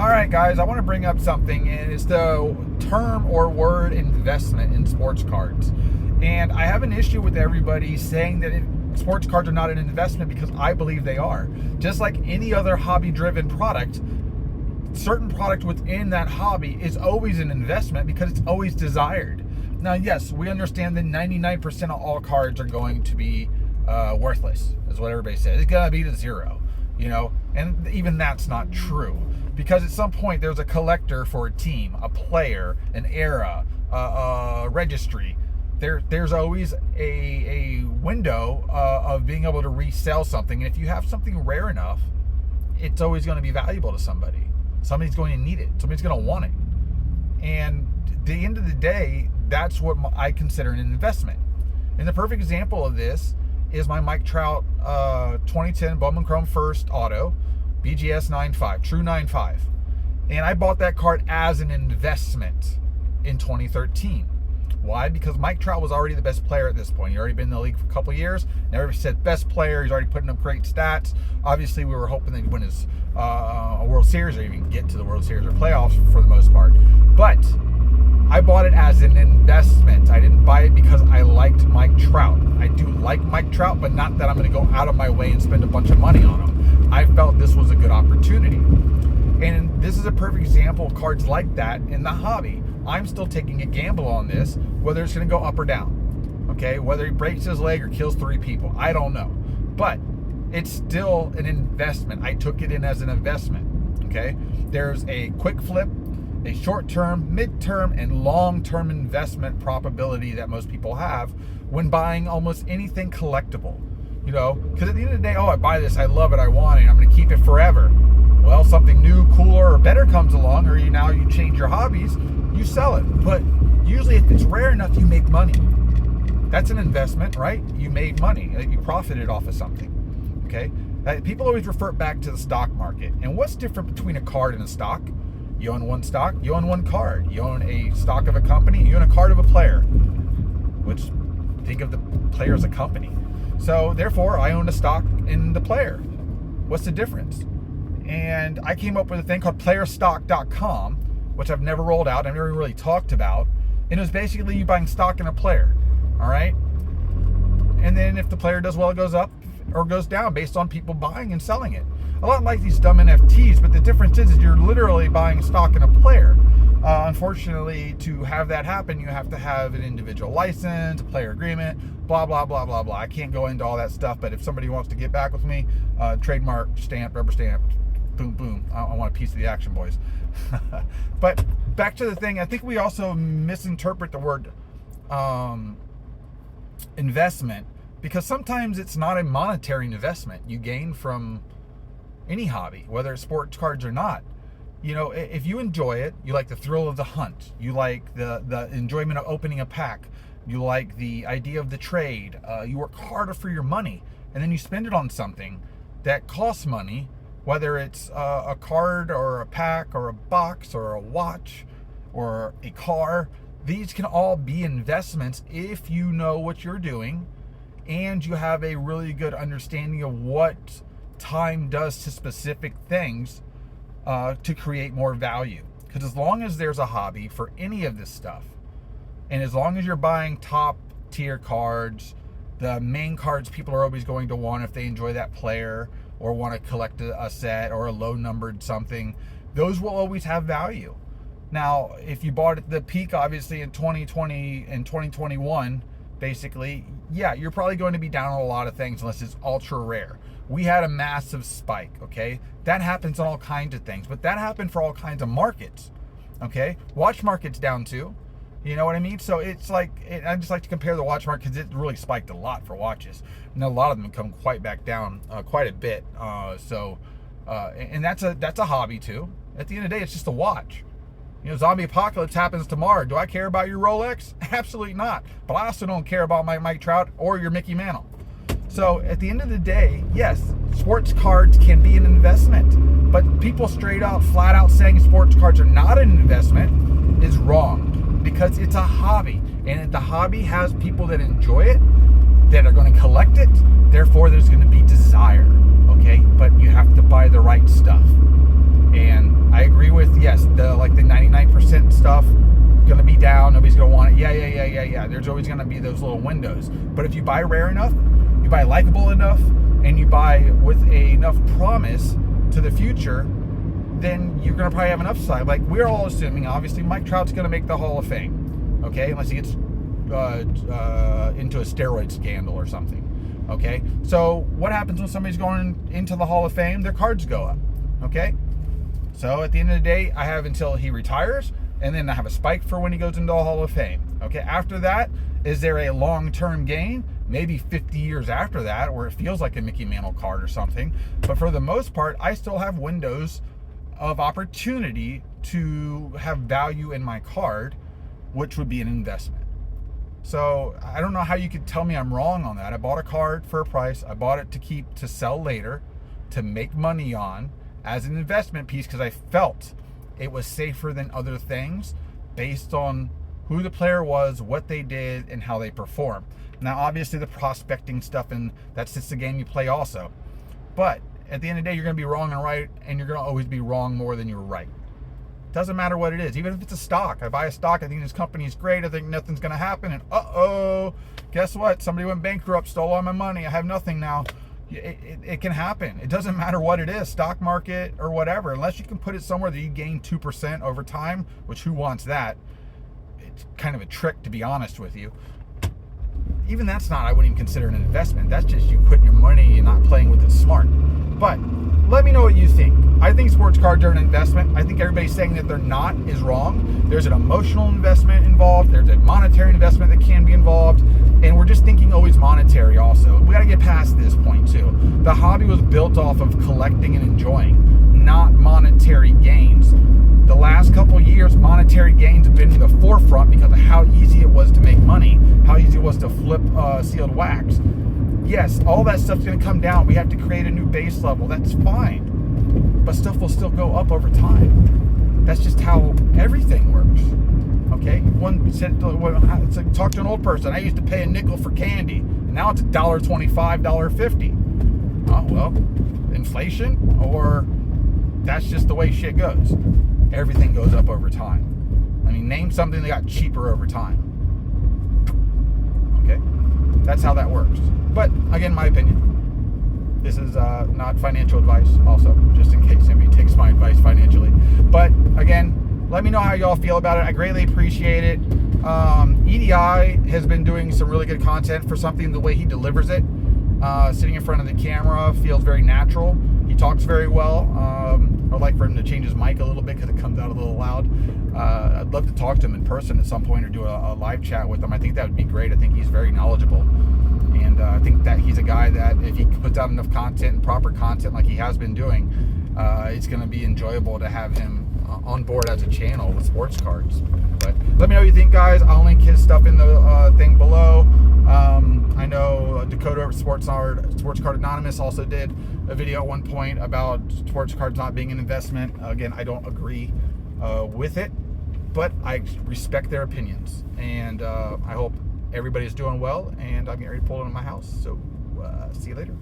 All right, guys, I want to bring up something, and it's the term or word investment in sports cards. And I have an issue with everybody saying that sports cards are not an investment, because I believe they are. Just like any other hobby-driven product, certain product within that hobby is always an investment because it's always desired. Now, yes, we understand that 99% of all cards are going to be worthless, is what everybody says. It's going to be to zero, and even that's not true. Because at some point there's a collector for a team, a player, an era, a registry. There's always a window of being able to resell something. And if you have something rare enough, it's always going to be valuable to somebody. Somebody's going to need it. Somebody's going to want it. And at the end of the day, that's what I consider an investment. And the perfect example of this is my Mike Trout 2010 Bowman Chrome First Auto. BGS 9.5, true 9.5. And I bought that card as an investment in 2013. Why? Because Mike Trout was already the best player at this point. He'd already been in the league for a couple of years. Never said best player. He's already putting up great stats. Obviously, we were hoping that he'd win his World Series, or even get to the World Series or playoffs for the most part. But I bought it as an investment. I didn't buy it because I liked Mike Trout. I do like Mike Trout, but not that I'm going to go out of my way and spend a bunch of money on him. I felt this was a good opportunity. And this is a perfect example of cards like that in the hobby. I'm still taking a gamble on this, whether it's going to go up or down. Okay, whether he breaks his leg or kills 3 people, I don't know. But it's still an investment. I took it in as an investment. Okay, there's a quick flip, a short-term, mid-term, and long-term investment probability that most people have when buying almost anything collectible. Because at the end of the day, I buy this, I love it, I want it, I'm going to keep it forever. Well, something new, cooler, or better comes along, or you change your hobbies, you sell it. But usually if it's rare enough, you make money. That's an investment, right? You made money. You profited off of something. Okay? People always refer back to the stock market. And what's different between a card and a stock? You own one stock, you own one card. You own a stock of a company, you own a card of a player. Which, think of the player as a company. So therefore, I own a stock in the player. What's the difference? And I came up with a thing called playerstock.com, which I've never rolled out, I've never really talked about. And it was basically you buying stock in a player. All right? And then if the player does well, it goes up or goes down based on people buying and selling it. A lot like these dumb NFTs, but the difference is you're literally buying stock in a player. Unfortunately, to have that happen, you have to have an individual license, a player agreement, blah, blah, blah, blah, blah. I can't go into all that stuff, but if somebody wants to get back with me, trademark, stamp, rubber stamp, boom, boom. I want a piece of the action, boys. But back to the thing, I think we also misinterpret the word investment, because sometimes it's not a monetary investment you gain from any hobby, whether it's sports cards or not. If you enjoy it, you like the thrill of the hunt, you like the enjoyment of opening a pack, you like the idea of the trade, you work harder for your money, and then you spend it on something that costs money, whether it's a card or a pack or a box or a watch or a car. These can all be investments if you know what you're doing and you have a really good understanding of what time does to specific things to create more value. Because as long as there's a hobby for any of this stuff, and as long as you're buying top tier cards, the main cards people are always going to want if they enjoy that player or want to collect a set or a low numbered something, those will always have value. Now, if you bought at the peak, obviously in 2020 and 2021, basically, yeah, you're probably going to be down on a lot of things unless it's ultra rare. We had a massive spike, okay? That happens on all kinds of things, but that happened for all kinds of markets, okay? Watch market's down too, you know what I mean? So it's like, I just like to compare the watch market because it really spiked a lot for watches. And a lot of them come quite back down quite a bit. And that's a hobby too. At the end of the day, it's just a watch. Zombie apocalypse happens tomorrow. Do I care about your Rolex? Absolutely not. But I also don't care about my Mike Trout or your Mickey Mantle. So at the end of the day, yes, sports cards can be an investment. But people straight out, flat out saying sports cards are not an investment is wrong. Because it's a hobby. And the hobby has people that enjoy it, that are going to collect it. Therefore, there's going to be desire. Okay? But you have to buy the right stuff. And I agree with yes, the 99% stuff going to be down. Nobody's going to want it. Yeah. There's always going to be those little windows. But if you buy rare enough, you buy likable enough, and you buy with enough promise to the future, then you're going to probably have an upside. Like, we're all assuming, obviously, Mike Trout's going to make the Hall of Fame, okay? Unless he gets into a steroid scandal or something, okay? So what happens when somebody's going into the Hall of Fame? Their cards go up, okay? So at the end of the day, I have until he retires, and then I have a spike for when he goes into the Hall of Fame, okay? After that, is there a long-term gain? Maybe 50 years after that, where it feels like a Mickey Mantle card or something. But for the most part, I still have windows of opportunity to have value in my card, which would be an investment. So I don't know how you could tell me I'm wrong on that. I bought a card for a price. I bought it to sell later, to make money on as an investment piece, because I felt it was safer than other things based on who the player was, what they did, and how they performed. Now, obviously, the prospecting stuff, and that's just the game you play also. But at the end of the day, you're going to be wrong and right, and you're going to always be wrong more than you're right. Doesn't matter what it is. Even if it's a stock. I buy a stock, I think this company is great, I think nothing's going to happen, and guess what? Somebody went bankrupt, stole all my money, I have nothing now. It can happen. It doesn't matter what it is, stock market or whatever, unless you can put it somewhere that you gain 2% over time, which who wants that? It's kind of a trick, to be honest with you. Even that's not, I wouldn't even consider an investment. That's just you putting your money and not playing with it smart. But let me know what you think. I think sports cards are an investment. I think everybody saying that they're not is wrong. There's an emotional investment involved. There's a monetary investment that can be involved. And we're just thinking always monetary also. We got to get past this point too. The hobby was built off of collecting and enjoying, not monetary gains. The last couple of years, monetary gains have been in the forefront because of how easy it was to make money, how easy it was to flip sealed wax. Yes, all that stuff's going to come down. We have to create a new base level. That's fine. But stuff will still go up over time. That's just how everything works. Okay? One said, it's like, talk to an old person. I used to pay a nickel for candy. And now it's $1.25, $1.50. Oh, well, inflation, or that's just the way shit goes. Everything goes up over time. I mean, name something that got cheaper over time. Okay? That's how that works. But, again, my opinion. This is not financial advice, also, just in case anybody takes my advice financially. But, again, let me know how y'all feel about it. I greatly appreciate it. EDI has been doing some really good content for something, the way he delivers it. Sitting in front of the camera feels very natural. He talks very well. I'd like for him to change his mic a little bit because it comes out a little loud. I'd love to talk to him in person at some point or do a live chat with him. I think that would be great. I think he's very knowledgeable. And I think that he's a guy that if he puts out enough content and proper content like he has been doing, it's going to be enjoyable to have him on board as a channel with sports cards. But let me know what you think, guys. I'll link his stuff in the thing below. I know Dakota over Sports Card Anonymous also did a video at one point about sports cards not being an investment. Again, I don't agree with it, but I respect their opinions. And I hope everybody's doing well, and I'm getting ready to pull into my house. So see you later.